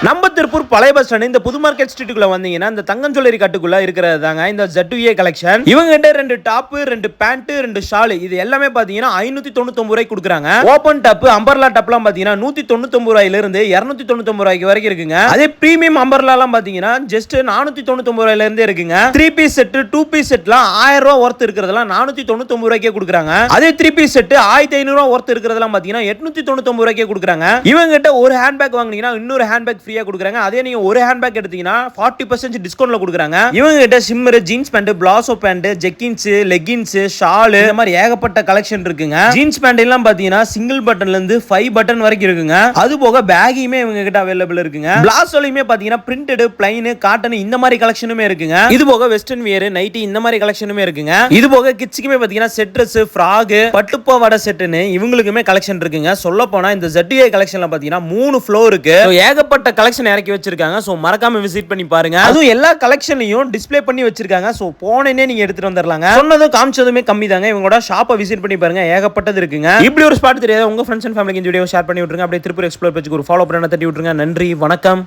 நம்ம திருப்பூர் பழைய bus stand இந்த புது மார்க்கெட் ஸ்ட்ரீட்டுக்குள்ள வந்தீங்கன்னா இந்த தங்கம் ஜுவல்லரி கட்டுக்குள்ள இருக்கிறது தாங்க இந்த ZA கலெக்ஷன். இவங்க கிட்ட 2 டாப் 2 பேண்ட் 2 ஷால் இது எல்லாமே பாத்தீங்கன்னா 599 ரூபாய்க்கு கொடுக்குறாங்க. ஓபன் டாப் அம்பர்லா டாப்லாம் பாத்தீங்கன்னா 199 ரூபாயில இருந்து 299 ரூபாய்க்கு வரைக்கும் இருக்குங்க. அதே பிரீமியம் அம்பர்லாலாம் பாத்தீங்கன்னா ஜஸ்ட் 499 ரூபாயில இருந்தே இருக்குங்க. 3 பீஸ் செட் 2 பீஸ் செட்லாம் 1000 ரூபாய் ஒர்த் இருக்கிறதெல்லாம் 499 ரூபாய்க்கே கொடுக்குறாங்க. அதே 3 பீஸ் செட் 1500 ரூபாய் ஒர்த் இருக்கிறதெல்லாம் பாத்தீங்கன்னா 899 ரூபாய்க்கே கொடுக்குறாங்க. இவங்க கிட்ட ஒரு ஹேண்ட்பேக் வாங்குனீங்கன்னா இன்னொரு ஹேண்ட்பேக் ஃப்ரீயா கொடுக்குறாங்க. அதே நீங்க ஒரு ஹேண்ட்பேக் எடுத்தீங்கன்னா 40% டிஸ்கவுண்ட்ல கொடுக்குறாங்க. இவங்க கிட்ட சிம்மர், jeans pant, palazzo pant, jeggings, leggings, shawl இந்த மாதிரி ஏகப்பட்ட கலெக்ஷன் இருக்குங்க. ஜீன்ஸ் பேண்ட் எல்லாம் பாத்தீங்கன்னா சிங்கிள் பட்டன்ல இருந்து 5 பட்டன் வரைக்கும் இருக்குங்க. அது போக பேகியுமே இவங்க கிட்ட அவைலபிள் இருக்குங்க. பிளாசோலயுமே பாத்தீங்கன்னா பிரிண்டட், பிளைன், காட்டன் இந்த மாதிரி கலெக்ஷனுமே இருக்குங்க. இது போக வெஸ்டர்ன் வியர், நைட்டி இந்த மாதிரி கலெக்ஷனுமே இருக்குங்க. இது போக கிட்ஸ்க்குமே பாத்தீங்கன்னா செட் Dress, ஃப்ராக், பட்டுப்பாவாடை செட்னு இவங்களுக்குமே கலெக்ஷன் இருக்குங்க. சொல்ல போனா இந்த ZA கலெக்ஷன்ல பாத்தீங்கன்னா 3 ஃப்ளோர் இருக்கு. ஏகப்பட்ட கலெக்ஷன் இறக்கி வச்சிருக்காங்க. சோ மறக்காம விசிட் பண்ணி பாருங்க. அதுவும் எல்லா கலெக்ஷனையும் டிஸ்ப்ளே பண்ணி வச்சிருக்காங்க. சோ போனேனே நீங்க எடுத்துட்டு வந்துடலாங்க. சொன்னதும் காமிச்சதுமே கம்மி தாங்க. இவங்களோட ஷாப்பை விசிட் பண்ணி பாருங்க. ஏகப்பட்டது இருக்குங்க. இப்படி ஒரு ஸ்பாட் தெரியாத உங்க ஃப்ரெண்ட்ஸ் அண்ட் ஃபேமிலிக்கு இந்த வீடியோ ஷேர் பண்ணி விட்டுருங்க. அப்படியே திருப்பூர் எக்ஸ்ப்ளோர் பேஜ்க்கு ஒரு ஃபாலோ பண்ண தட்டி விட்டுருங்க. நன்றி, வணக்கம்.